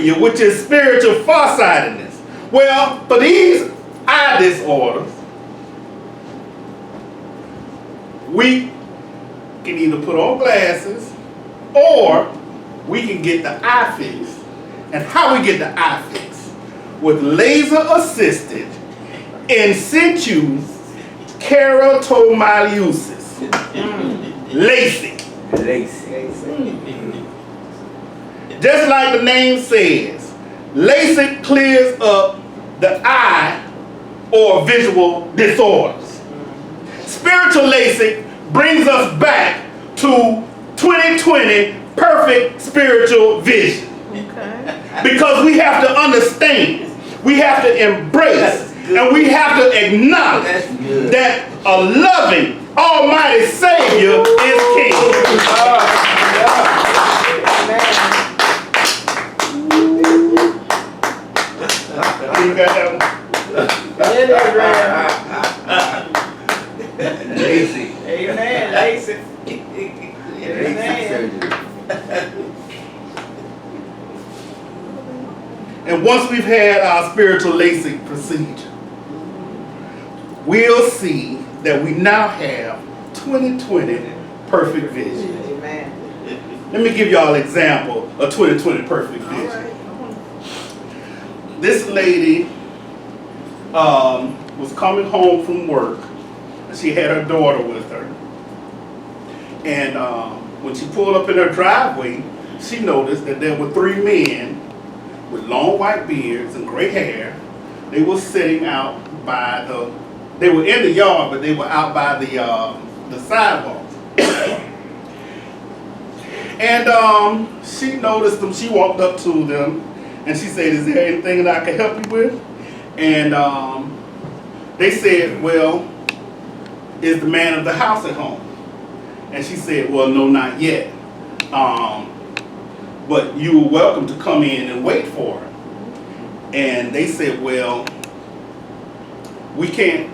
dysmorphia, which is spiritual farsightedness. Well, for these eye disorders, we can either put on glasses or we can get the eye fix. And how we get the eye fix? With laser-assisted in situ keratomyosis. LASIK. Just like the name says, LASIK clears up the eye or visual disorders. Spiritual LASIK brings us back to 2020 perfect spiritual vision. Okay. Because we have to understand, we have to embrace, and we have to acknowledge that a loving, almighty Savior is King. You got that one? Lazy. Amen. Lazy. Amen. And once we've had our spiritual LASIK procedure, we'll see that we now have 2020 perfect vision. Amen. Let me give y'all an example of 2020 perfect vision. This lady was coming home from work. She had her daughter with her. And when she pulled up in her driveway, she noticed that there were 3 men with long white beards and gray hair. They were sitting out by they were in the yard, but they were out by the sidewalk. And she noticed them. She walked up to them and she said, "Is there anything that I can help you with?" And they said, "Well, is the man of the house at home?" And she said, "Well, no, not yet. But you were welcome to come in and wait for her." And they said, "Well, we can't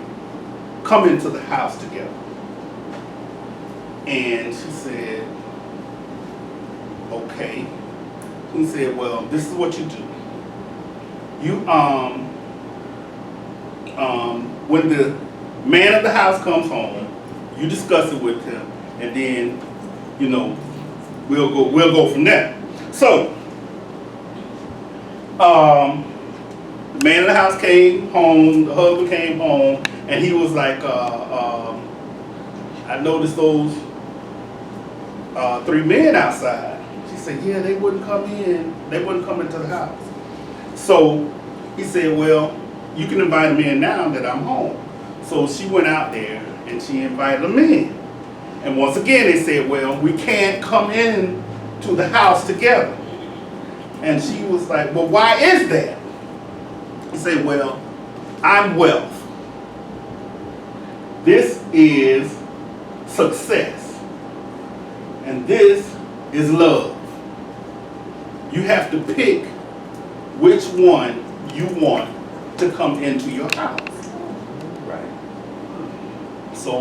come into the house together." And she said, "Okay." He said, "Well, this is what you do. You when the man of the house comes home, you discuss it with him, and then, you know, we'll go from there." So, the man of the house came home, the husband came home, and he was like, "I noticed those 3 men outside." She said, "Yeah, they wouldn't come in. They wouldn't come into the house." So he said, "Well, you can invite them in now that I'm home." So she went out there and she invited them in. And once again, they said, "Well, we can't come in to the house together." And she was like, "Well, why is that?" He said, "Well, I'm wealth. This is success. And this is love. You have to pick which one you want to come into your house." Right. So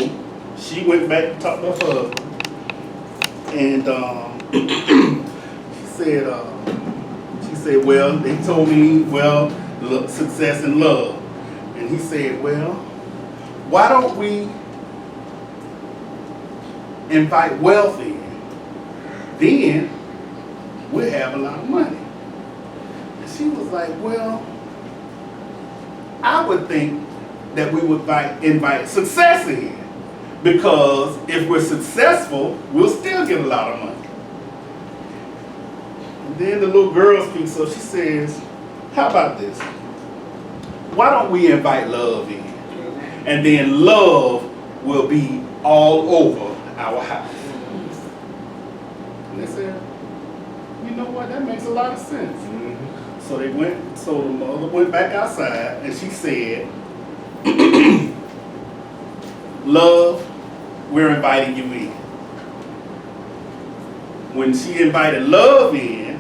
she went back to talk to her husband, and she said, "Well, they told me, well, success and love." And he said, "Well, why don't we invite wealth in? Then we'll have a lot of money." And she was like, "Well, I would think that we would invite success in, because if we're successful, we'll still get a lot of money." And then the little girl speaks up. She says, "How about this? Why don't we invite love in? And then love will be all over our house." And they said, "You know what? That makes a lot of sense." So they went. So the mother went back outside, and she said, "Love, we're inviting you in." When she invited love in,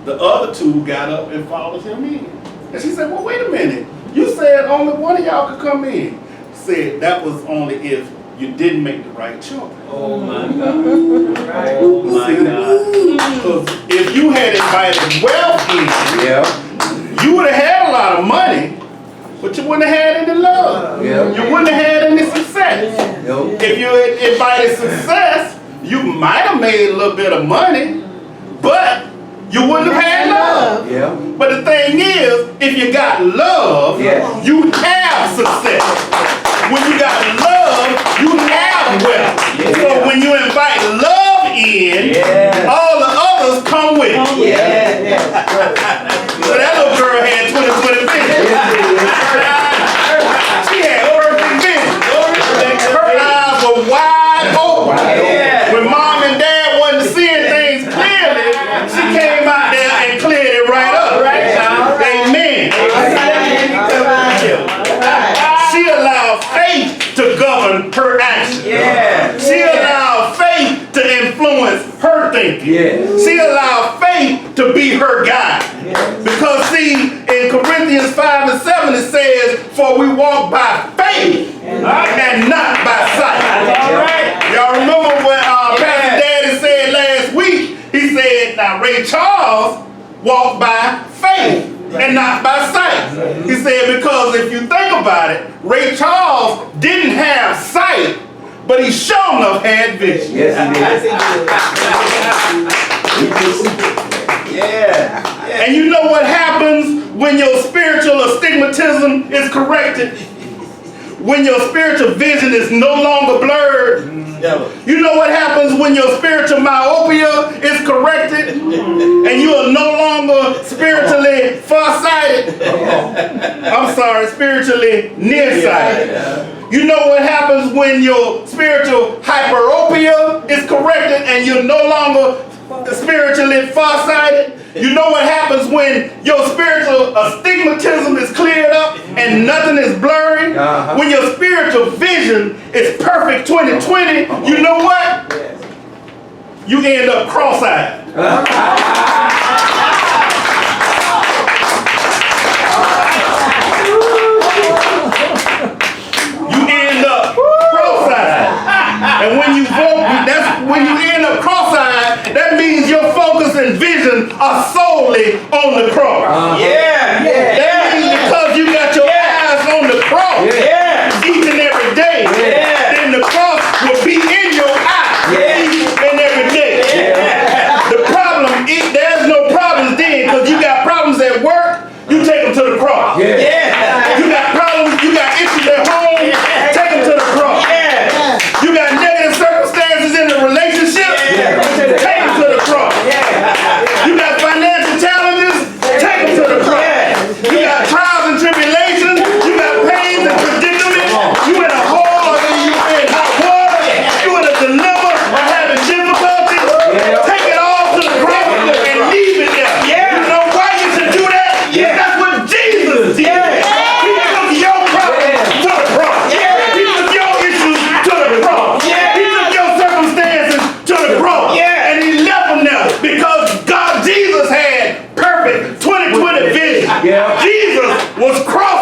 the other 2 got up and followed him in. And she said, "Well, wait a minute. You said only one of y'all could come in." Said that was only if you didn't make the right choice. Oh my God. Oh my God. Because if you had invited wealth but you wouldn't have had any love. Yeah. You wouldn't have had any success. Yep. If you had invited success, you might have made a little bit of money, but you wouldn't have had love. Yeah. But the thing is, if you got love, Yes. you have success. When you got love, you have wealth. Yeah. So when you invite love in, all the others come with you. Yeah. So that little girl had 20/20 vision. She had perfect vision. Her eyes were wide open. When mom and dad wasn't seeing things clearly, she came out there and cleared it right up. Amen. She allowed faith to govern her actions. She allowed faith to influence her thinking. She allowed faith to be her guide. Because see, in Corinthians 5:7 it says, for we walk by faith and not by sight. Y'all remember what Pastor Daddy said last week? He said, now Ray Charles walked by faith and not by sight. He said, because if you think about it, Ray Charles didn't have sight, but he sure enough had vision. Yes, he did. And you know what happens when your spiritual astigmatism is corrected? When your spiritual vision is no longer blurred? You know what happens when your spiritual myopia is corrected and you are no longer spiritually farsighted? I'm sorry, spiritually nearsighted. You know what happens when your spiritual hyperopia is corrected and you're no longer spiritually farsighted? You know what happens when your spiritual astigmatism is cleared up and nothing is blurry? When your spiritual vision is perfect 20/20, you know what? You end up cross-eyed. You end up cross-eyed. And when you when you end up cross-eyed, that means your focus and vision are solely on the cross. That means because you got your eyes on the cross each and every day, then the cross will be in your eye each and every day. The problem is, there's no problems then, because you got problems at work, you take them to the cross. You got problems, you got issues at home, take them to the cross. You got negative circumstances in the relationship, take them to the cross. You got financial challenges, take them to the cross. You got trials and tribulations, you got pains and predicaments, you in a hole, you in hot water, you in a dilemma or having difficulties, take it all to the cross and leave it there. You know why you should do that? That's what Jesus did. He took your problems to the cross. He took your issues to the cross. He took your circumstances to the cross. And he left them there because Jesus had perfect 20/20 vision. Jesus was cross